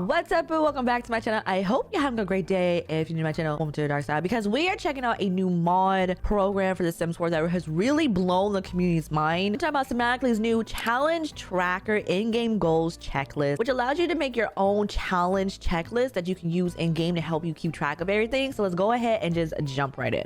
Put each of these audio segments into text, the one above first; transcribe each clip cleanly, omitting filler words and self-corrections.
What's up, boo? Welcome back to my channel. I hope you're having a great day. If you're new to my channel, welcome to the dark side, because we are checking out a new mod program for the Sims 4 that has really blown the community's mind. We're talking about Sematically's new challenge tracker in-game goals checklist, which allows you to make your own challenge checklist that you can use in-game to help you keep track of everything. So let's go ahead and just jump right in.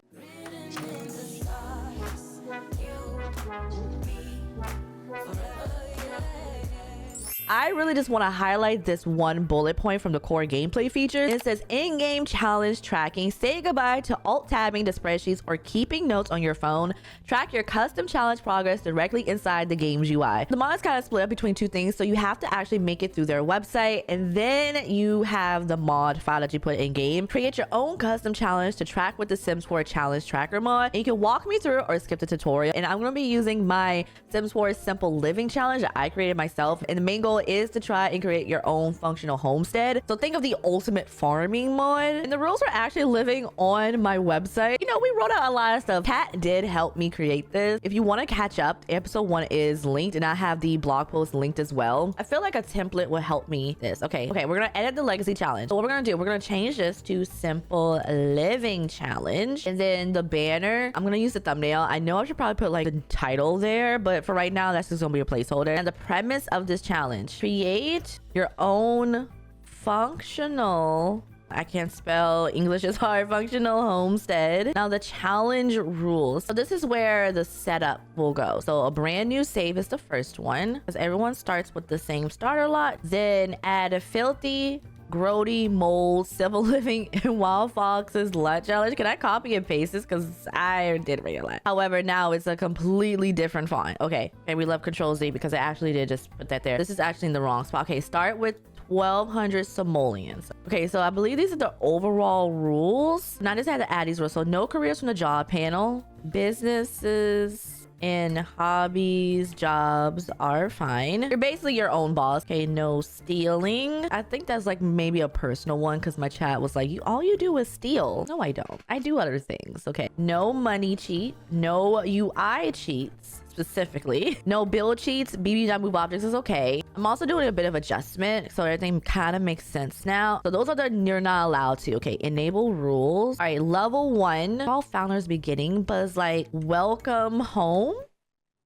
I really just want to highlight this one bullet point from the core gameplay features. It says in-game challenge tracking. Say goodbye to alt-tabbing to spreadsheets or keeping notes on your phone. Track your custom challenge progress directly inside the game's UI. The mod is kind of split up between two things, so you have to actually make it through their website, and then you have the mod file that you put in-game. Create your own custom challenge to track with the Sims 4 challenge tracker mod. And you can walk me through or skip the tutorial. And I'm going to be using my Sims 4 simple living challenge that I created myself. And the main goal is to try and create your own functional homestead. So think of the ultimate farming mod. And the rules are actually living on my website. You know, we wrote out a lot of stuff. Kat did help me create this. If you want to catch up, episode 1 is linked, and I have the blog post linked as well. I feel like a template will help me this. Okay, we're gonna edit the legacy challenge. So what we're gonna do, we're gonna change this to simple living challenge, and then the banner, I'm gonna use the thumbnail. I know I should probably put like the title there, but for right now, that's just gonna be a placeholder. And the premise of this challenge: create your own functional, I can't spell, English is hard, functional homestead. Now the challenge rules. So this is where the setup will go. So a brand new save is the first one, because everyone starts with the same starter lot. Then add a filthy, grody, mold, civil living, and wild foxes lot challenge. Can I copy and paste this? Because I did realize. However, now it's a completely different font. Okay, we love Control Z because I actually did just put that there. This is actually in the wrong spot. Okay, start with 1,200 simoleons. Okay, so I believe these are the overall rules. Now I just had to add these rules. So no careers from the job panel. Businesses and hobbies, jobs are fine. You're basically your own boss. Okay, no stealing. I think that's like maybe a personal one, because my chat was like, all you do is steal. No, I don't. I do other things. Okay, no money cheat, no UI cheats specifically, no build cheats. BB.move objects is okay. I'm also doing a bit of adjustment, so everything kind of makes sense now. So those are the you're not allowed to. Okay, enable rules. All right, level 1, all founders beginning, but it's like welcome home.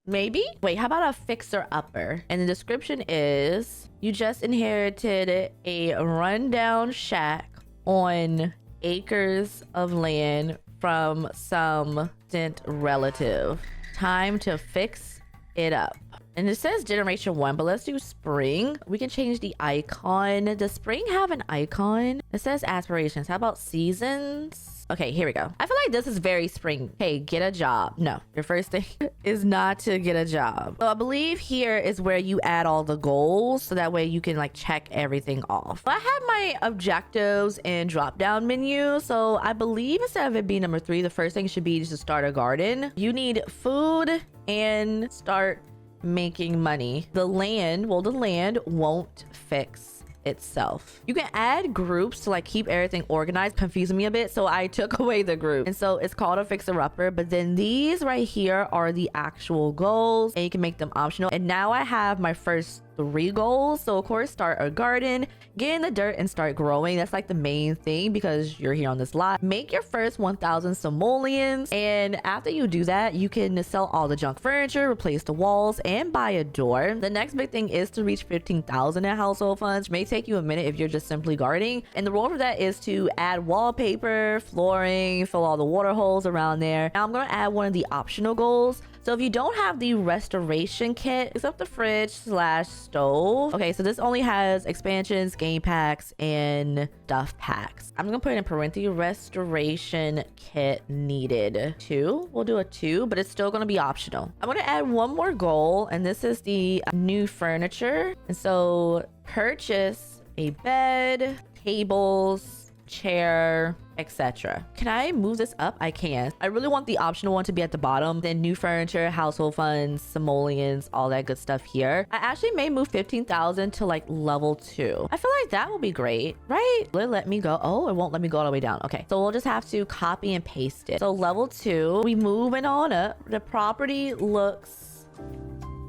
Maybe? Wait, how about a fixer upper? And the description is, you just inherited a rundown shack on acres of land from some distant relative. Time to fix it up. And it says generation 1, but let's do spring. We can change the icon. Does spring have an icon? It says aspirations. How about seasons? Okay, here we go. I feel like this is very spring. Hey, get a job. No, your first thing is not to get a job. So I believe here is where you add all the goals, so that way you can like check everything off. I have my objectives and drop down menu. So I believe instead of it being number 3, the first thing should be just to start a garden. You need food and start making money. The land won't fix itself. You can add groups to like keep everything organized. Confusing me a bit, so I took away the group, and so it's called a fixer-upper. But then these right here are the actual goals, and you can make them optional. And now I have my first 3 goals. So of course, start a garden, get in the dirt and start growing. That's like the main thing, because you're here on this lot. Make your first 1,000 simoleons, and after you do that, you can sell all the junk furniture, replace the walls, and buy a door. The next big thing is to reach 15,000 in household funds. May take you a minute if you're just simply gardening, and the rule for that is to add wallpaper, flooring, fill all the water holes around there. Now I'm going to add one of the optional goals. So if you don't have the restoration kit, except the fridge / stove. Okay, so this only has expansions, game packs, and stuff packs. I'm gonna put in parentheses, restoration kit needed 2. We'll do a 2, but it's still gonna be optional. I'm gonna add one more goal, and this is the new furniture. And so purchase a bed, tables, chair, etc. Can I move this up? I can. I really want the optional one to be at the bottom. Then new furniture, household funds, simoleons, all that good stuff here. I actually may move 15,000 to like level 2. I feel like that will be great, right? Will it let me go? Oh, it won't let me go all the way down. Okay, so we'll just have to copy and paste it. So level 2, we moving on up. The property looks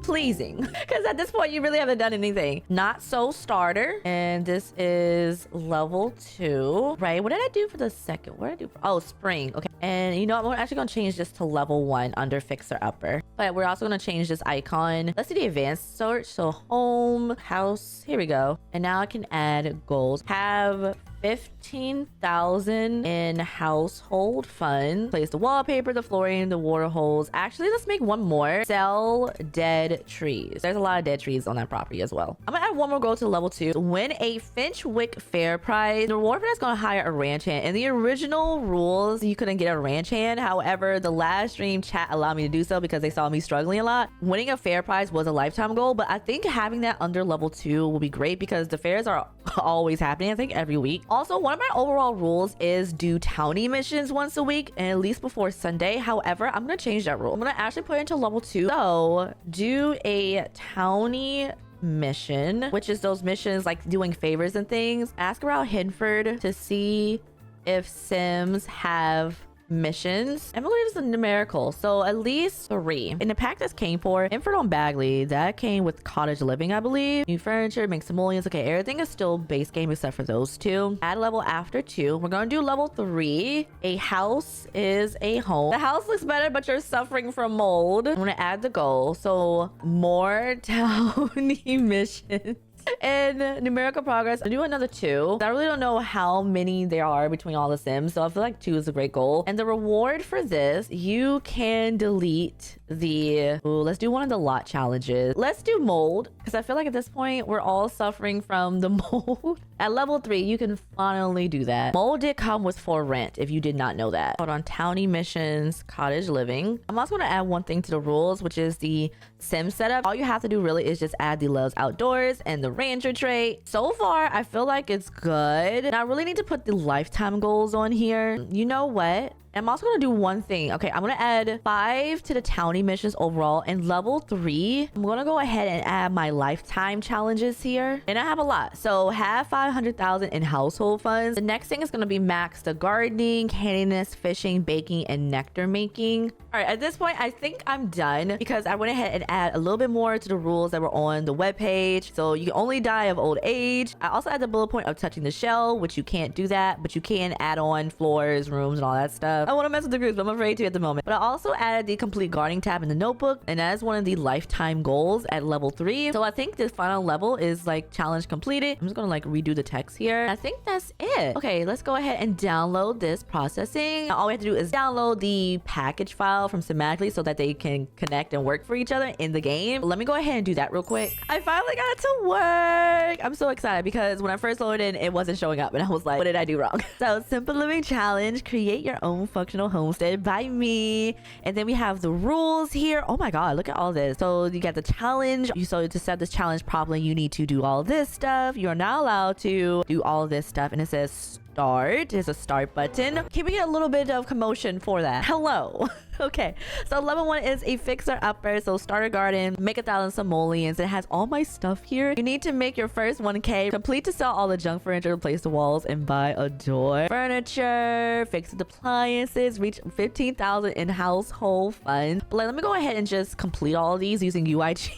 pleasing because at this point you really haven't done anything. Not so starter, and this is level 2, right? What did I do for the second? What did I do? Oh, spring. Okay, and you know what? We're actually gonna change this to level 1 under fixer upper, but we're also gonna change this icon. Let's do the advanced search. So home, house, here we go. And now I can add goals. Have 15,000 in household fun. Place the wallpaper, the flooring, the water holes. Actually, let's make one more. Sell dead trees. There's a lot of dead trees on that property as well. I'm gonna add one more goal to level 2. Win a Finchwick Fair prize. The reward for that's gonna hire a ranch hand. In the original rules, you couldn't get a ranch hand. However, the last stream chat allowed me to do so because they saw me struggling a lot. Winning a fair prize was a lifetime goal, but I think having that under level 2 will be great because the fairs are always happening, I think every week. Also, one of my overall rules is do townie missions once a week and at least before Sunday. However, I'm gonna change that rule. I'm gonna actually put it into level 2. So do a townie mission, which is those missions like doing favors and things. Ask around Hinford to see if Sims have missions. I believe it's a numerical, so at least 3. In the pack this came for Inford on Bagley, that came with cottage living, I believe. New furniture, make simoleons. Okay, everything is still base game except for those 2. Add level after 2. We're gonna do level 3. A house is a home. The house looks better, but you're suffering from mold. I'm gonna add the goal, so more townie missions. And numerical progress, I do another 2. I really don't know how many there are between all the Sims, so I feel like 2 is a great goal. And the reward for this, you can delete the let's do one of the lot challenges. Let's do mold because I feel like at this point we're all suffering from the mold. At level 3 you can finally do that. Mold did come with for rent if you did not know that. Hold on, townie missions, cottage living. I'm also going to add one thing to the rules, which is the sim setup. All you have to do really is just add the loves outdoors and the rancher trait. So far I feel like it's good. Now I really need to put the lifetime goals on here. You know what? I'm also gonna do one thing. Okay, I'm gonna add 5 to the townie missions overall. And level 3, I'm gonna go ahead and add my lifetime challenges here. And I have a lot. So have 500,000 in household funds. The next thing is gonna be max the gardening, candiness, fishing, baking, and nectar making. All right, at this point, I think I'm done because I went ahead and add a little bit more to the rules that were on the webpage. So you can only die of old age. I also add the bullet point of touching the shell, which you can't do that, but you can add on floors, rooms, and all that stuff. I want to mess with the groups, but I'm afraid to at the moment. But I also added the complete gardening tab in the notebook, and that is one of the lifetime goals at level 3. So I think this final level is like challenge completed. I'm just gonna like redo the text here. I think that's it. Okay, let's go ahead and download this processing. All we have to do is download the package file from Semantically so that they can connect and work for each other in the game. Let me go ahead and do that real quick. I finally got it to work. I'm so excited because when I first loaded in, it wasn't showing up and I was like, what did I do wrong? So simple living challenge, create your own functional homestead by me. And then we have the rules here. Oh my god, look at all this. So you got the challenge. So to set this challenge properly, you need to do all this stuff. You're not allowed to do all this stuff, and it says start. There's a start button. Keeping a little bit of commotion for that. Hello. Okay, so level 1 is a fixer upper. So start a garden, make 1,000 simoleons. It has all my stuff here. You need to make your first 1k, complete to sell all the junk furniture, replace the walls, and buy a door. Furniture, fix the appliances, reach 15,000 in household funds. But let me go ahead and just complete all of these using UIG.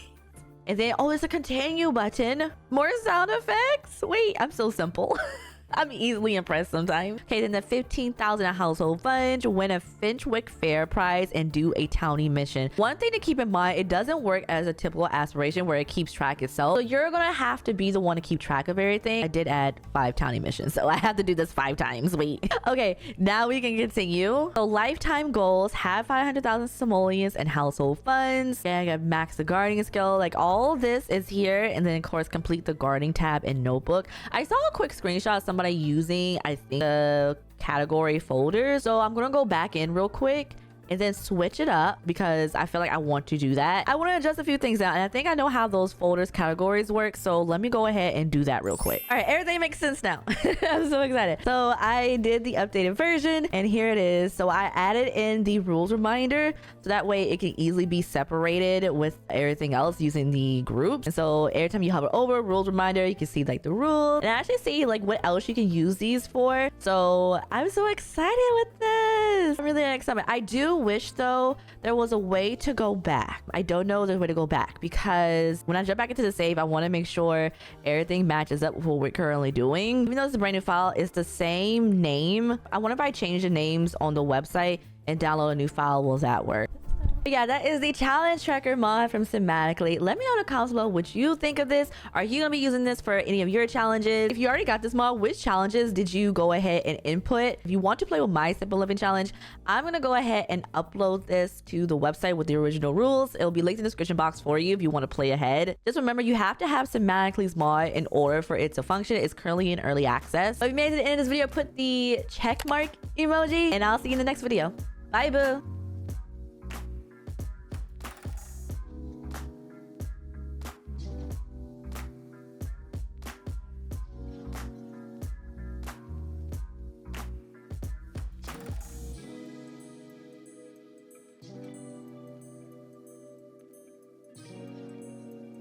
And then, oh, it's a continue button. More sound effects. Wait, I'm so simple. I'm easily impressed sometimes. Okay, then the 15,000 household funds, win a Finchwick Fair prize, and do a townie mission. One thing to keep in mind, it doesn't work as a typical aspiration where it keeps track itself. So you're gonna have to be the one to keep track of everything. I did add 5 townie missions, so I have to do this 5 times. Wait. Okay, now we can continue. So lifetime goals, have 500,000 simoleons and household funds. Yeah, I got max the gardening skill. Like all this is here, and then of course complete the gardening tab in notebook. I saw a quick screenshot of somebody using, I think, a category folder, so I'm gonna go back in real quick and then switch it up because I feel like I want to do that. I want to adjust a few things out, and I think I know how those folders categories work, so let me go ahead and do that real quick. All right, everything makes sense now. I'm so excited. So I did the updated version, and here it is. So I added in the rules reminder so that way it can easily be separated with everything else using the groups. And so every time you hover over rules reminder, you can see like the rules and actually see like what else you can use these for. So I'm so excited with this. this. I'm really excited. I do wish though there was a way to go back. I don't know there's a way to go back because when I jump back into the save, I want to make sure everything matches up with what we're currently doing. Even though it's a brand new file, it's the same name. I wonder if I change the names on the website and download a new file, will that work? But yeah, that is the challenge tracker mod from itsmeTroi. Let me know in the comments below what you think of this. Are you gonna be using this for any of your challenges? If you already got this mod, which challenges did you go ahead and input? If you want to play with my simple living challenge, I'm gonna go ahead and upload this to the website with the original rules. It'll be linked in the description box for you if you want to play ahead. Just remember, you have to have itsmeTroi's mod in order for it to function. It's currently in early access. So if you made it to the end of this video, put the check mark emoji, and I'll see you in the next video. Bye, boo.